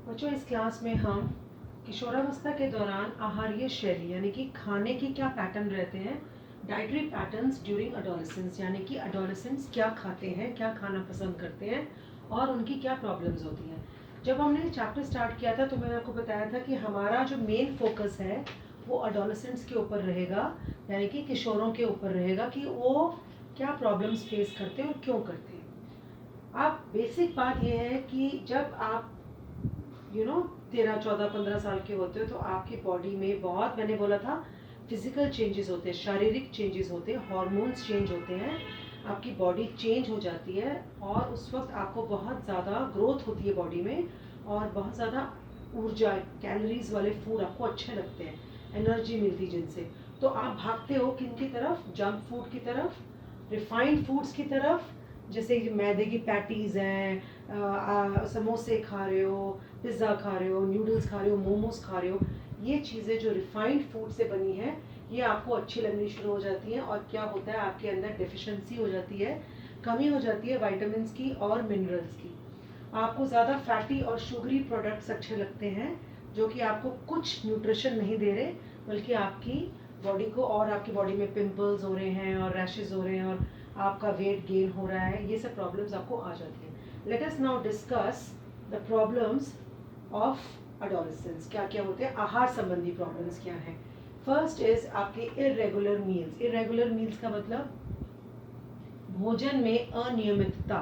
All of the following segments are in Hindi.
बच्चों, इस क्लास में हम किशोरावस्था के दौरान आहारीय शैली यानी कि खाने के क्या पैटर्न रहते हैं, डाइटरी पैटर्न्स ड्यूरिंग अडोलेसेंस, यानी कि अडोलेसेंट्स क्या खाते हैं, क्या खाना पसंद करते हैं और उनकी क्या प्रॉब्लम्स होती हैं। जब हमने चैप्टर स्टार्ट किया था तो मैंने आपको बताया था कि हमारा जो मेन फोकस है वो अडोलेसेंट्स के ऊपर रहेगा, यानी कि किशोरों के ऊपर रहेगा कि वो क्या प्रॉब्लम्स फेस करते हैं और क्यों करते हैं। अब बेसिक बात यह है कि जब आप 13, 14, 15 साल के होते हो तो आपकी बॉडी में बहुत, मैंने बोला था, फिजिकल चेंजेस होते हैं, शारीरिक चेंजेस होते हैं, हार्मोन्स चेंज होते हैं, आपकी बॉडी चेंज हो जाती है और उस वक्त आपको बहुत ज़्यादा ग्रोथ होती है बॉडी में और बहुत ज़्यादा ऊर्जा, कैलोरीज वाले फूड आपको अच्छे लगते हैं, एनर्जी मिलती जिनसे। तो आप भागते हो किन की तरफ? जंक फूड की तरफ, रिफाइंड फूड्स की तरफ, जैसे मैदे की पैटीज़ हैं, समोसे खा रहे हो, पिज़्ज़ा खा रहे हो, नूडल्स खा रहे हो, मोमोज खा रहे हो। ये चीज़ें जो रिफाइंड फूड से बनी है ये आपको अच्छी लगनी शुरू हो जाती हैं और क्या होता है, आपके अंदर डेफिशिएंसी हो जाती है, कमी हो जाती है विटामिन्स की और मिनरल्स की। आपको ज़्यादा फैटी और शुगरी प्रोडक्ट्स अच्छे लगते हैं जो कि आपको कुछ न्यूट्रिशन नहीं दे रहे, बल्कि आपकी बॉडी को, और आपकी बॉडी में पिंपल्स हो रहे हैं और रैशेज हो रहे हैं और आपका वेट गेन हो रहा है, ये सब प्रॉब्लम्स आपको आ जाती हैं। Let us now discuss the problems of adolescence. क्या क्या होते हैं, आहार संबंधी प्रॉब्लम्स क्या हैं। फर्स्ट इज आपके इरेगुलर मील्स। इरेगुलर मील्स का मतलब भोजन में अनियमितता।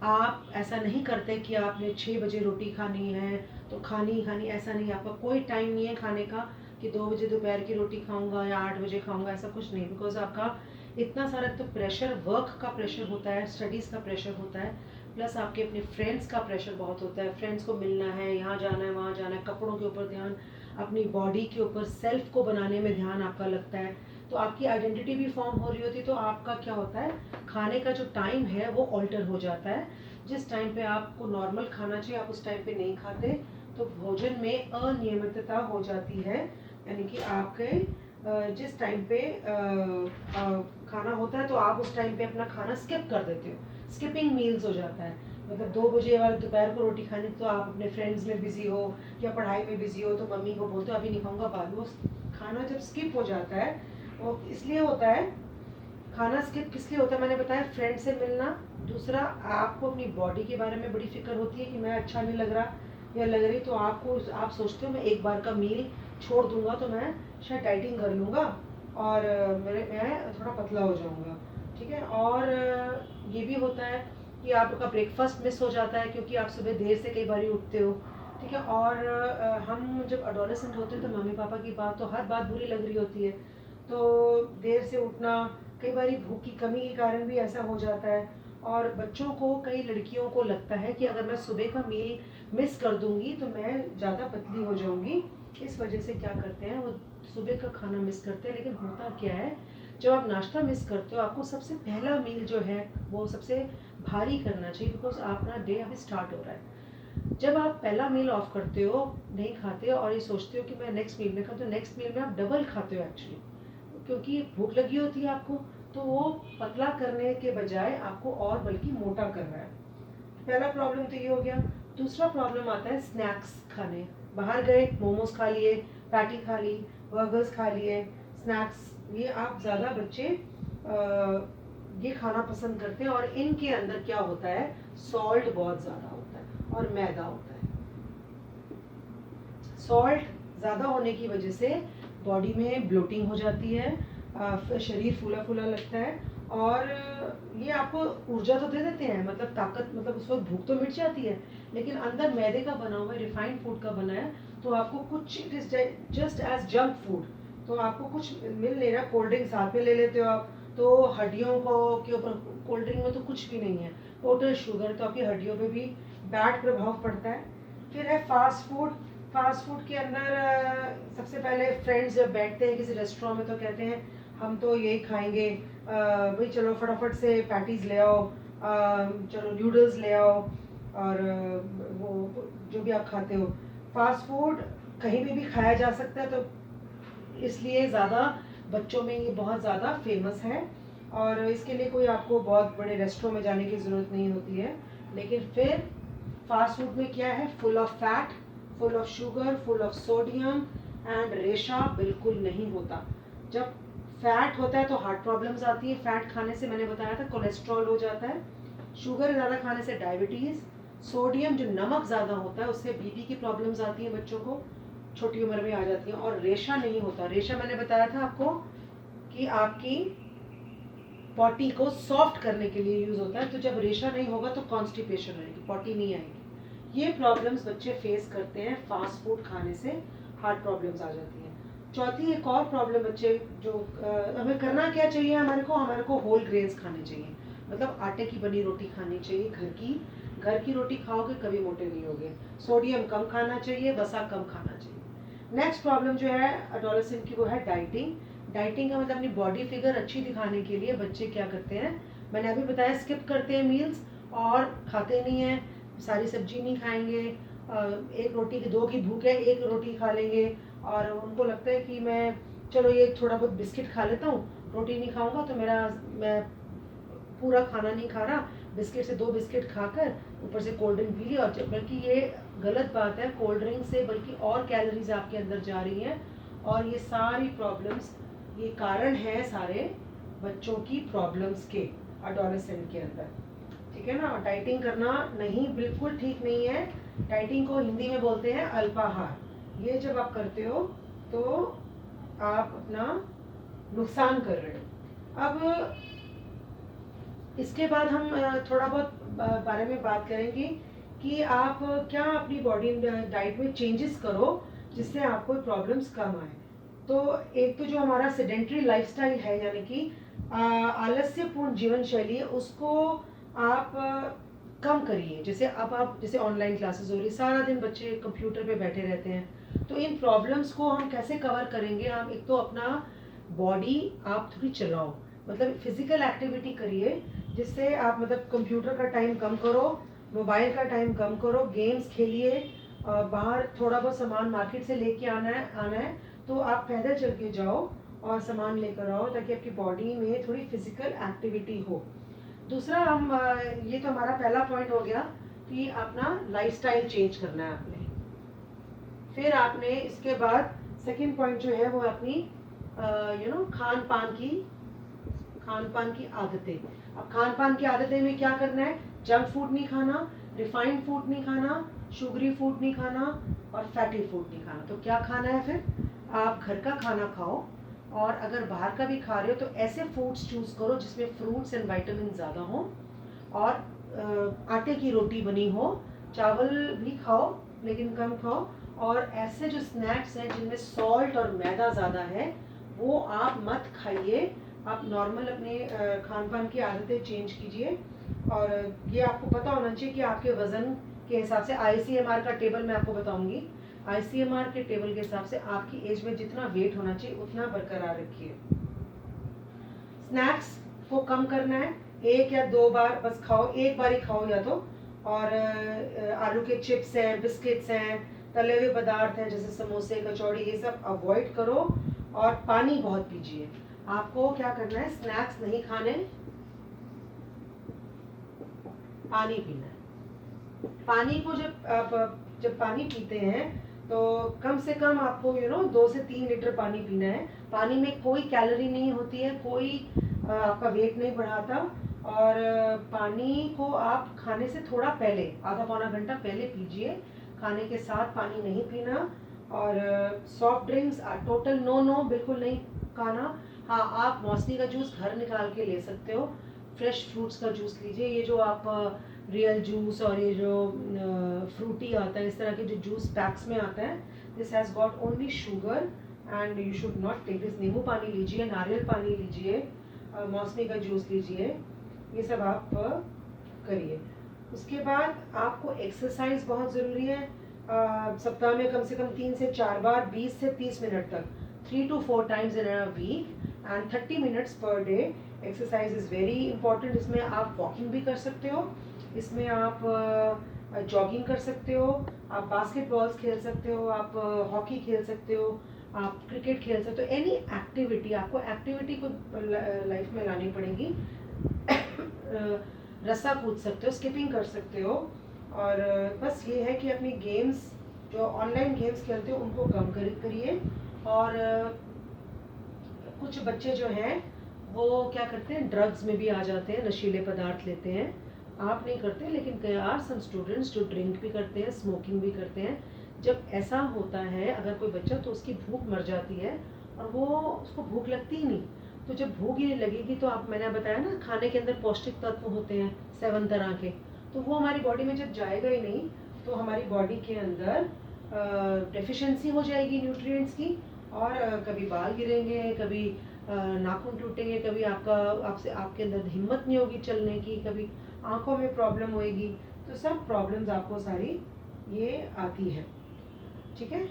आप ऐसा नहीं करते कि आपने 6 बजे रोटी खानी है तो खानी ही खानी, ऐसा नहीं, आपका कोई टाइम नहीं है खाने का कि 2 बजे दोपहर की रोटी खाऊंगा या 8 बजे खाऊंगा, ऐसा कुछ नहीं। बिकॉज आपका इतना सारा तो प्रेशर, वर्क का प्रेशर होता है, स्टडीज़ का प्रेशर होता है, प्लस आपके अपने फ्रेंड्स का प्रेशर बहुत होता है, फ्रेंड्स को मिलना है, यहाँ जाना है, वहाँ जाना है, कपड़ों के ऊपर ध्यान, अपनी बॉडी के ऊपर, सेल्फ को बनाने में ध्यान आपका लगता है, तो आपकी आइडेंटिटी भी फॉर्म हो रही होती है। तो आपका क्या होता है, खाने का जो टाइम है वो ऑल्टर हो जाता है। जिस टाइम पे आपको नॉर्मल खाना चाहिए आप उस टाइम पे नहीं खाते, तो भोजन में अनियमितता हो जाती है। यानी कि आपके जिस टाइम पे खाना होता है तो आप उस टाइम पे अपना खाना स्किप कर देते हो, स्किपिंग मील्स हो जाता है। मतलब 2 बजे वाले दोपहर को रोटी खानी तो आप अपने फ्रेंड्स में बिजी हो या पढ़ाई में बिजी हो तो मम्मी को बोलते हो अभी नहीं खाऊंगा, बाद में। खाना जब स्किप हो जाता है वो इसलिए होता है, खाना स्किप किस लिए होता है मैंने बताया, फ्रेंड से मिलना। दूसरा, आपको अपनी बॉडी के बारे में बड़ी फिक्र होती है कि मैं अच्छा नहीं लग रहा या लग रही, तो आप सोचते हो मैं एक बार का मील छोड़ दूंगा तो मैं शायद डाइटिंग कर लूँगा और मैं थोड़ा पतला हो जाऊँगा, ठीक है। और ये भी होता है कि आपका ब्रेकफास्ट मिस हो जाता है क्योंकि आप सुबह देर से कई बार उठते हो, ठीक है। और हम जब अडोलेसेंट होते हैं तो मम्मी पापा की बात तो हर बात बुरी लग रही होती है, तो देर से उठना, कई बार भूख की कमी के कारण भी ऐसा हो जाता है। और बच्चों को, कई लड़कियों को लगता है कि अगर मैं सुबह का मील मिस कर दूंगी तो मैं ज़्यादा पतली हो जाऊंगी, इस वजह से क्या करते हैं वो सुबह का खाना मिस करते हैं। लेकिन होता क्या है, जब आप नाश्ता मिस करते हो आपको सबसे पहला मील जो है वो सबसे भारी करना चाहिए, बिकॉज आपका डे अभी स्टार्ट हो रहा है। जब आप पहला मील ऑफ करते हो, नहीं खाते और ये सोचते हो कि मैं नेक्स्ट मील में खाऊँ, तो नेक्स्ट मील में आप डबल खाते हो एक्चुअली, क्योंकि भूख लगी होती है आपको, तो वो पतला करने के बजाय आपको और बल्कि मोटा कर रहा है। पहला प्रॉब्लम तो ये हो गया। दूसरा प्रॉब्लम आता है स्नैक्स खाने। बाहर गए, मोमोज खा लिए, पैटी खा ली, बर्गर्स खा लिए, स्नैक्स, ये आप ज़्यादा बच्चे ये खाना पसंद करते हैं और इनके अंदर क्या होता है, सॉल्ट बहुत ज़्यादा होता है और मैदा होता है। सॉल्ट ज़्यादा होने की वजह से बॉडी में ब्लोटिंग हो जाती है, शरीर फूला फूला लगता है और ये आपको ऊर्जा तो दे देते हैं, मतलब ताकत, मतलब उस वक्त भूख तो मिट जाती है, लेकिन अंदर मैदे का बना हुआ है, रिफाइंड फूड का बना है, तो आपको कुछ, it is just as junk food, तो आपको कुछ मिल नहीं रहा। कोल्ड ड्रिंक साथ में ले लेते हो आप, तो हड्डियों को के ऊपर, कोल्ड ड्रिंक में तो कुछ भी नहीं है, टोटल शुगर, तो आपकी हड्डियों पे भी बैड प्रभाव पड़ता है। फिर है फास्ट फूड। फास्ट फूड के अंदर सबसे पहले फ्रेंड्स जब बैठते हैं किसी रेस्टोरेंट में तो कहते हैं हम तो यही खाएंगे, भाई चलो फटाफट से पैटीज ले आओ, चलो नूडल्स ले आओ, और वो जो भी आप खाते हो। फास्ट फूड कहीं भी खाया जा सकता है, तो इसलिए ज़्यादा बच्चों में ये बहुत ज़्यादा फेमस है और इसके लिए कोई आपको बहुत बड़े रेस्टोरेंट में जाने की ज़रूरत नहीं होती है। लेकिन फिर फास्ट फूड में क्या है, full of fat, full of sugar, full of sodium and रेशा बिल्कुल नहीं होता। जब फैट होता है तो हार्ट प्रॉब्लम्स आती है, फैट खाने से मैंने बताया था कोलेस्ट्रॉल हो जाता है, शुगर ज़्यादा खाने से डायबिटीज़, सोडियम जो नमक ज़्यादा होता है उससे बीपी की प्रॉब्लम्स आती हैं, बच्चों को छोटी उम्र में आ जाती हैं। और रेशा नहीं होता, रेशा मैंने बताया था आपको कि आपकी पॉटी को सॉफ्ट करने के लिए यूज़ होता है, तो जब रेशा नहीं होगा तो कॉन्स्टिपेशन रहेगी, पॉटी नहीं आएगी। ये प्रॉब्लम्स बच्चे फेस करते हैं फास्ट फूड खाने से, हार्ट प्रॉब्लम्स आ जाती हैं। चौथी एक और प्रॉब्लम बच्चे जो हमें करना क्या चाहिए, हमारे को होल ग्रेन्स खाने चाहिए, मतलब आटे की बनी रोटी खानी चाहिए, घर की रोटी खाओगे कभी मोटे नहीं होगे। सोडियम कम खाना चाहिए, वसा कम खाना चाहिए। नेक्स्ट प्रॉब्लम जो है एडोलेसेंट की वो है डाइटिंग। डाइटिंग का मतलब अपनी बॉडी फिगर अच्छी दिखाने के लिए बच्चे क्या करते हैं, मैंने अभी बताया, स्किप करते हैं मील्स और खाते नहीं हैं, सारी सब्जी नहीं खाएंगे, एक रोटी की दो की भूख है, एक रोटी खा लेंगे और उनको लगता है कि मैं चलो ये थोड़ा बहुत बिस्किट खा लेता हूँ, रोटी नहीं खाऊंगा तो मैं पूरा खाना नहीं खा रहा, बिस्किट से 2 बिस्किट खाकर ऊपर से कोल्ड ड्रिंक पी ली। और बल्कि ये गलत बात है, कोल्ड ड्रिंक से बल्कि और कैलोरीज आपके अंदर जा रही हैं। और ये सारी प्रॉब्लम्स, ये कारण है सारे बच्चों की प्रॉब्लम्स के एडोलेसेंट के अंदर, ठीक है ना। डाइटिंग करना नहीं, बिल्कुल ठीक नहीं है। डाइटिंग को हिंदी में बोलते हैं अल्पाहार। ये जब आप करते हो तो आप अपना नुकसान कर रहे हो। अब इसके बाद हम थोड़ा बहुत बारे में बात करेंगे कि आप क्या अपनी बॉडी डाइट में चेंजेस करो जिससे आपको प्रॉब्लम्स कम आए। तो एक तो जो हमारा सेडेंट्री लाइफस्टाइल है, यानी कि आलस्यपूर्ण जीवन शैली है, उसको आप कम करिए। जैसे अब आप जैसे ऑनलाइन क्लासेस हो रही, सारा दिन बच्चे कंप्यूटर पे बैठे रहते हैं, तो इन प्रॉब्लम्स को हम कैसे कवर करेंगे। हम एक तो अपना बॉडी आप थोड़ी चलाओ, मतलब फिजिकल एक्टिविटी करिए, जिससे आप मतलब कंप्यूटर का टाइम कम करो, मोबाइल का टाइम कम करो, गेम्स खेलिए, बाहर थोड़ा बहुत सामान मार्केट से लेके आना है तो आप पैदल चल के जाओ और सामान लेकर आओ, ताकि आपकी बॉडी में थोड़ी फिजिकल एक्टिविटी हो। दूसरा हम ये तो हमारा पहला पॉइंट हो गया कि अपना लाइफस्टाइल चेंज करना है आपने। फिर आपने इसके बाद सेकंड पॉइंट जो है वो अपनी खान पान की आदतें। अब खान पान की आदतें में क्या करना है, जंक फूड नहीं खाना, रिफाइंड फूड नहीं खाना, शुगरी फूड नहीं खाना और फैटी फूड नहीं खाना। तो क्या खाना है फिर, आप घर का खाना खाओ, और अगर बाहर का भी खा रहे हो तो ऐसे फूड्स चूज़ करो जिसमें फ्रूट्स एंड विटामिन ज़्यादा हो, और आटे की रोटी बनी हो, चावल भी खाओ लेकिन कम खाओ, और ऐसे जो स्नैक्स हैं जिनमें सॉल्ट और मैदा ज़्यादा है वो आप मत खाइए। आप नॉर्मल अपने खान पान की आदतें चेंज कीजिए। और ये आपको पता होना चाहिए कि आपके वज़न के हिसाब से ICMR का टेबल मैं आपको बताऊंगी, ICMR के टेबल के हिसाब से आपकी एज में जितना वेट होना चाहिए उतना बरकरार रखिए। स्नैक्स को कम करना है, 1 या 2 बार बस खाओ, एक बार ही खाओ या तो। और आलू के चिप्स हैं, बिस्किट्स हैं, तले हुए पदार्थ हैं जैसे समोसे, कचौड़ी, ये सब अवॉइड करो। और पानी बहुत पीजिए। आपको क्या करना है, स्नैक्स नहीं खाने, पानी पीना है। पानी को जब पानी पीते हैं तो कम से कम आपको 2 से 3 लीटर पानी पीना है। पानी में कोई कैलोरी नहीं होती है, कोई आपका वेट नहीं बढ़ाता। और पानी को आप खाने से थोड़ा पहले, आधा पौना घंटा पहले पीजिए, खाने के साथ पानी नहीं पीना। और सॉफ्ट ड्रिंक्स टोटल नो, बिल्कुल नहीं खाना। हाँ, आप मौसमी का जूस घर निकाल के ले सकते हो, फ्रेश फ्रूट्स का जूस लीजिए। ये जो आप रियल जूस और ये जो फ्रूटी आता है, इस तरह के जो जूस पैक्स में आता है, this has got only sugar and you should not take this. नींबू पानी लीजिए, नारियल पानी लीजिए, मौसमी का जूस लीजिए, ये सब आप करिए। उसके बाद आपको एक्सरसाइज बहुत ज़रूरी है। सप्ताह में कम से कम 3 से 4 बार 20 से 30 मिनट तक, 3 to 4 times in a week and 30 minutes per day exercise is very important. इसमें आप वॉकिंग भी कर सकते हो, इसमें आप जॉगिंग कर सकते हो, आप बास्केटबॉल्स खेल सकते हो, आप हॉकी खेल सकते हो, आप क्रिकेट खेल सकते हो। एनी एक्टिविटी, आपको एक्टिविटी को लाइफ में लानी पड़ेगी। रस्सा कूद सकते हो, स्किपिंग कर सकते हो। और बस ये है कि अपनी गेम्स जो ऑनलाइन गेम्स खेलते हो उनको कम करिए। और कुछ बच्चे जो हैं वो क्या करते हैं, ड्रग्स में भी आ जाते हैं, नशीले पदार्थ लेते हैं। आप नहीं करते, लेकिन कई आर सम स्टूडेंट्स जो ड्रिंक भी करते हैं, स्मोकिंग भी करते हैं। जब ऐसा होता है अगर कोई बच्चा, तो उसकी भूख मर जाती है और वो उसको भूख लगती ही नहीं। तो जब भूख ही नहीं लगेगी तो आप, मैंने बताया ना, खाने के अंदर पौष्टिक तत्व होते हैं 7 तरह के, तो वो हमारी बॉडी में जब जाएगा ही नहीं तो हमारी बॉडी के अंदर डेफिशिएंसी हो जाएगी न्यूट्रिएंट्स की, और कभी बाल गिरेंगे, कभी नाखून टूटेंगे, कभी आपके अंदर हिम्मत नहीं होगी चलने की, कभी आंखों में प्रॉब्लम होएगी। तो सब प्रॉब्लम्स आपको सारी ये आती है। ठीक है।